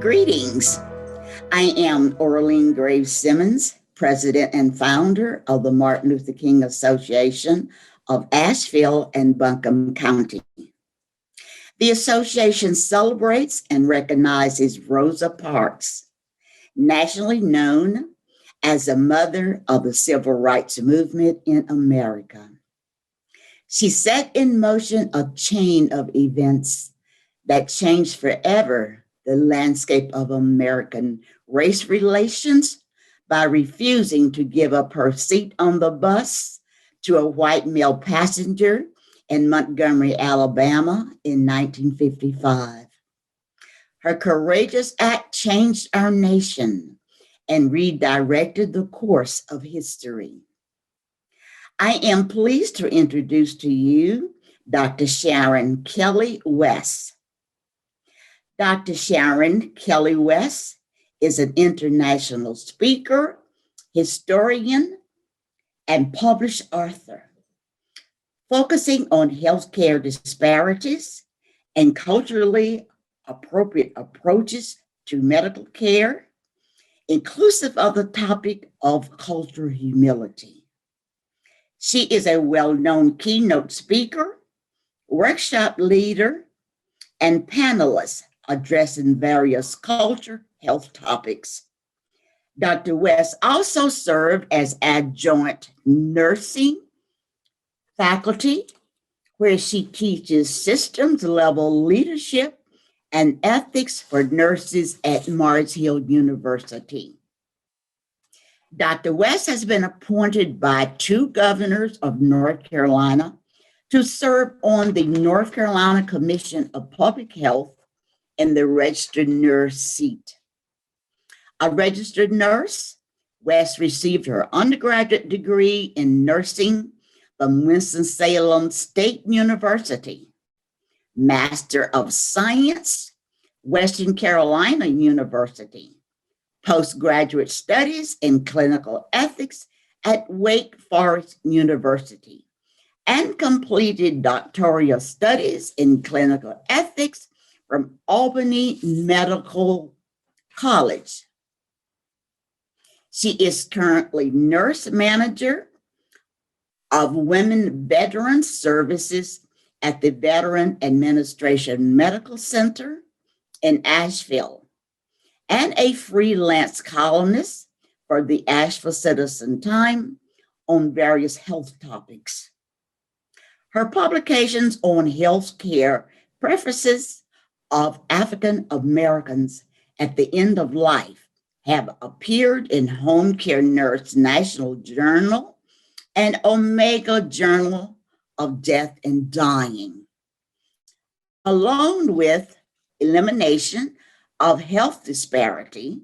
Greetings. I am Orlean Graves Simmons, President and founder of the Martin Luther King Association of Asheville and Buncombe County. The association celebrates and recognizes Rosa Parks, nationally known as the mother of the civil rights movement in America. She set in motion a chain of events that changed forever the landscape of American race relations by refusing to give up her seat on the bus to a white male passenger in Montgomery, Alabama in 1955. Her courageous act changed our nation and redirected the course of history. I am pleased to introduce to you Dr. Sharon Kelly West. Dr. Sharon Kelly West is an international speaker, historian, and published author, focusing on healthcare disparities and culturally appropriate approaches to medical care, inclusive of the topic of cultural humility. She is a well-known keynote speaker, workshop leader, and panelist addressing various culture health topics. Dr. West also served as adjunct nursing faculty, where she teaches systems level leadership and ethics for nurses at Mars Hill University. Dr. West has been appointed by 2 governors of North Carolina to serve on the North Carolina Commission of Public Health in the registered nurse seat. A registered nurse, West received her undergraduate degree in nursing from Winston-Salem State University, Master of Science, Western Carolina University, postgraduate studies in clinical ethics at Wake Forest University, and completed doctoral studies in clinical ethics from Albany Medical College. She is currently nurse manager of Women Veteran Services at the Veteran Administration Medical Center in Asheville, and a freelance columnist for the Asheville Citizen Time on various health topics. Her publications on healthcare prefaces of African Americans at the End of Life have appeared in Home Care Nurse National Journal and Omega Journal of Death and Dying. Along with elimination of health disparity,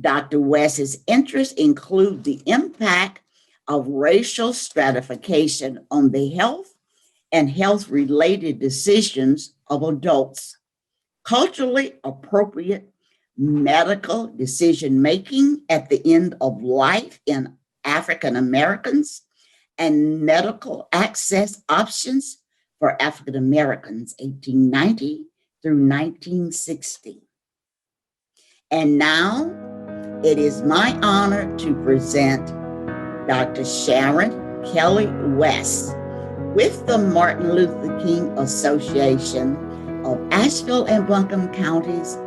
Dr. West's interests include the impact of racial stratification on the health and health-related decisions of adults, culturally appropriate medical decision-making at the end of life in African Americans, and medical access options for African Americans, 1890 through 1960. And now it is my honor to present Dr. Sharon Kelly West with the Martin Luther King Association of Asheville and Buncombe County's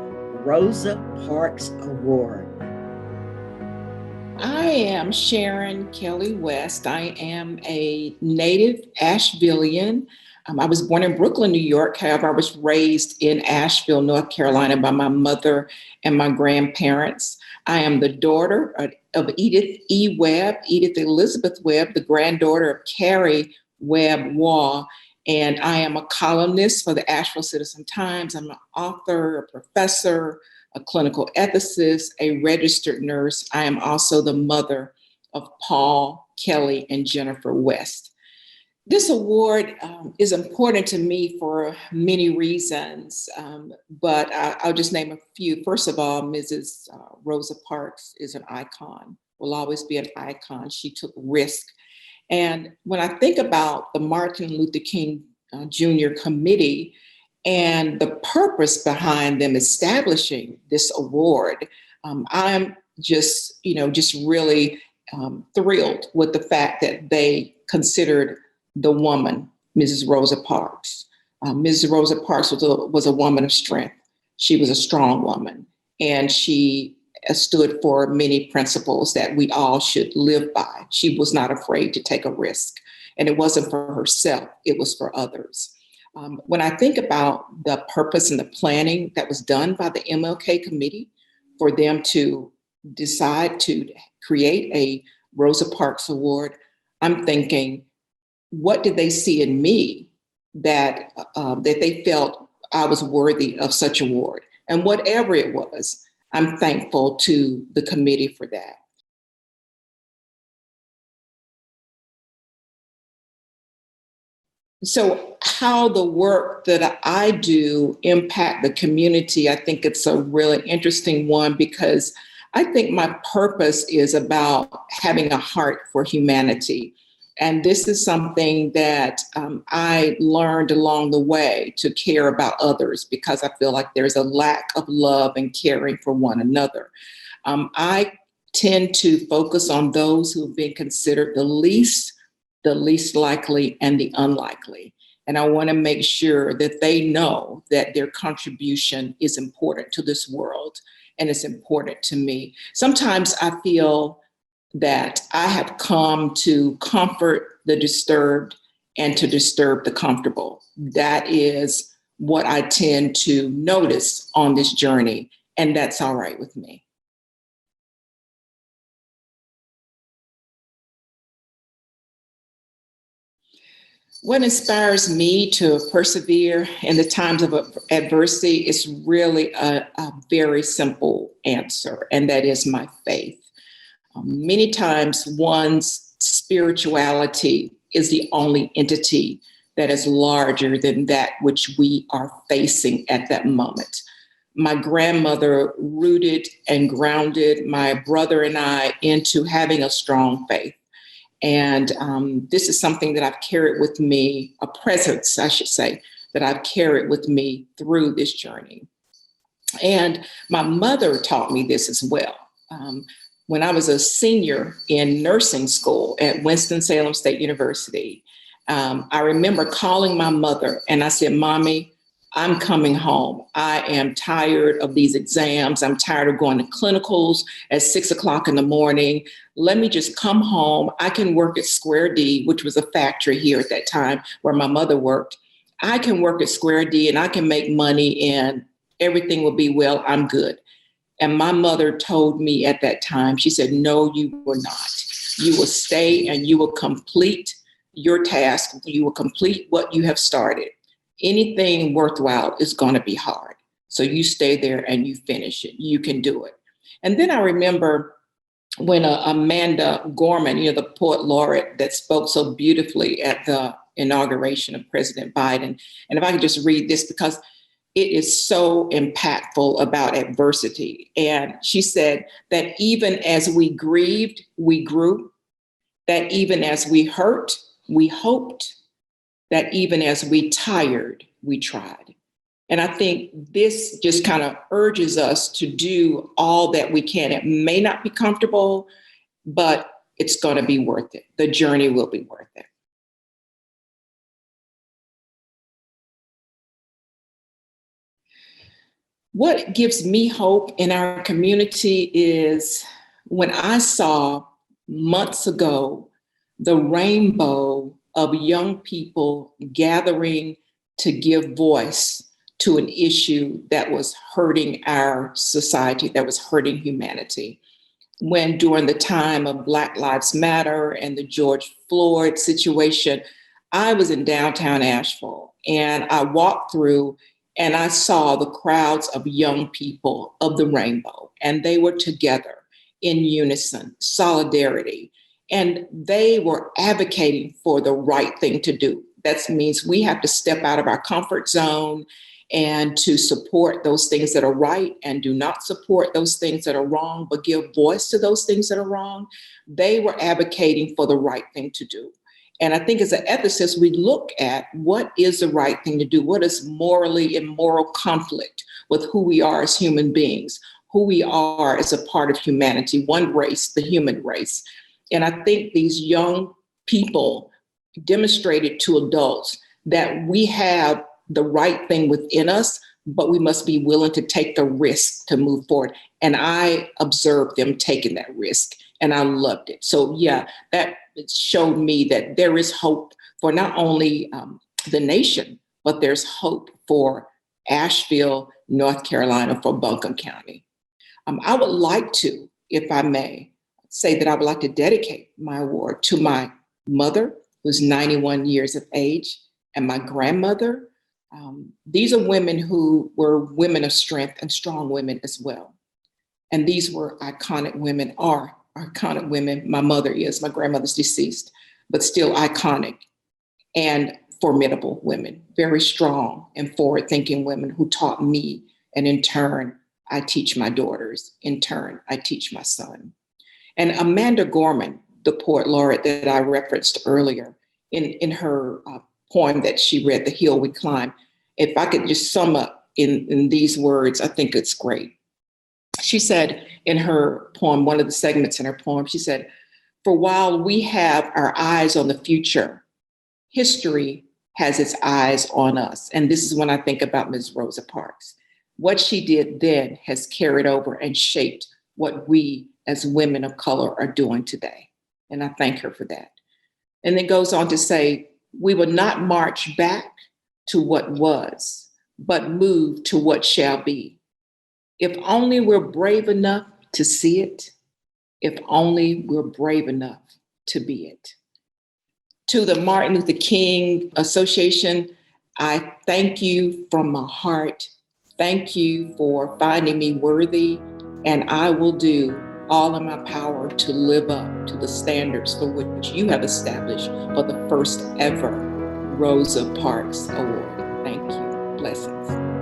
Rosa Parks Award. I am Sharon Kelly West. I am a native Ashevillean. I was born in Brooklyn, New York. However, I was raised in Asheville, North Carolina by my mother and my grandparents. I am the daughter of Edith E. Webb, Edith Elizabeth Webb, the granddaughter of Carrie Webb Waugh, and I am a columnist for the Asheville Citizen Times. I'm an author, a professor, a clinical ethicist, a registered nurse. I am also the mother of Paul, Kelly, and Jennifer West. This award is important to me for many reasons, but I'll just name a few. First of all, Mrs. Rosa Parks is an icon, will always be an icon. She took risk. And when I think about the Martin Luther King Jr. Committee And the purpose behind them establishing this award, I'm just really thrilled with the fact that they considered the woman, Mrs. Rosa Parks. Mrs. Rosa Parks was a woman of strength. She was a strong woman, and she stood for many principles that we all should live by. She was not afraid to take a risk, and it wasn't for herself, it was for others. When I think about the purpose and the planning that was done by the MLK committee for them to decide to create a Rosa Parks Award, I'm thinking, what did they see in me that they felt I was worthy of such award? And whatever it was, I'm thankful to the committee for that. So how the work that I do impact the community, I think it's a really interesting one, because I think my purpose is about having a heart for humanity. And this is something that I learned along the way, to care about others, because I feel like there's a lack of love and caring for one another. I tend to focus on those who have been considered the least likely, and the unlikely. And I want to make sure that they know that their contribution is important to this world, and it's important to me. Sometimes I feel that I have come to comfort the disturbed and to disturb the comfortable. That is what I tend to notice on this journey, and that's all right with me. What inspires me to persevere in the times of adversity is really a very simple answer, and that is my faith. Many times, one's spirituality is the only entity that is larger than that which we are facing at that moment. My grandmother rooted and grounded my brother and I into having a strong faith. And this is something that I've carried with me, a presence, I should say, that I've carried with me through this journey. And my mother taught me this as well. When I was a senior in nursing school at Winston-Salem State University, I remember calling my mother and I said, "Mommy, I'm coming home. I am tired of these exams. I'm tired of going to clinicals at 6 o'clock in the morning. Let me just come home. I can work at Square D, which was a factory here at that time where my mother worked. I can work at Square D and I can make money and everything will be well. I'm good." And my mother told me at that time, she said, "No, you will not. You will stay and you will complete your task. You will complete what you have started. Anything worthwhile is going to be hard. So you stay there and you finish it. You can do it." And then I remember when Amanda Gorman, the poet laureate that spoke so beautifully at the inauguration of President Biden. And if I could just read this, because it is so impactful about adversity. And she said that even as we grieved, we grew, that even as we hurt, we hoped, that even as we tired, we tried. And I think this just kind of urges us to do all that we can. It may not be comfortable, but it's going to be worth it. The journey will be worth it. What gives me hope in our community is when I saw months ago the rainbow of young people gathering to give voice to an issue that was hurting our society, that was hurting humanity. When during the time of Black Lives Matter and the George Floyd situation, I was in downtown Asheville and I walked through and I saw the crowds of young people of the rainbow, and they were together in unison, solidarity, and they were advocating for the right thing to do. That means we have to step out of our comfort zone and to support those things that are right and do not support those things that are wrong, but give voice to those things that are wrong. They were advocating for the right thing to do. And I think as an ethicist, we look at what is the right thing to do, what is morally in moral conflict with who we are as human beings, who we are as a part of humanity, one race, the human race. And I think these young people demonstrated to adults that we have the right thing within us, but we must be willing to take the risk to move forward. And I observed them taking that risk, and I loved it. So yeah, that showed me that there is hope for not only the nation, but there's hope for Asheville, North Carolina, for Buncombe County. I would like to, if I may, say that I would like to dedicate my award to my mother, who's 91 years of age, and my grandmother. These are women who were women of strength and strong women as well. And these were iconic women, are iconic women. My mother is, my grandmother's deceased, but still iconic and formidable women, very strong and forward-thinking women who taught me, and in turn, I teach my daughters. In turn, I teach my son. And Amanda Gorman, the poet laureate that I referenced earlier, in her poem that she read, The Hill We Climb, if I could just sum up in these words, I think it's great. She said in her poem, one of the segments in her poem, she said, "For while we have our eyes on the future, history has its eyes on us." And this is when I think about Ms. Rosa Parks. What she did then has carried over and shaped what we as women of color are doing today. And I thank her for that. And then goes on to say, "We will not march back to what was, but move to what shall be. If only we're brave enough to see it, if only we're brave enough to be it." To the Martin Luther King Association, I thank you from my heart. Thank you for finding me worthy, and I will do all in my power to live up to the standards for which you have established for the first ever Rosa Parks Award. Thank you. Blessings.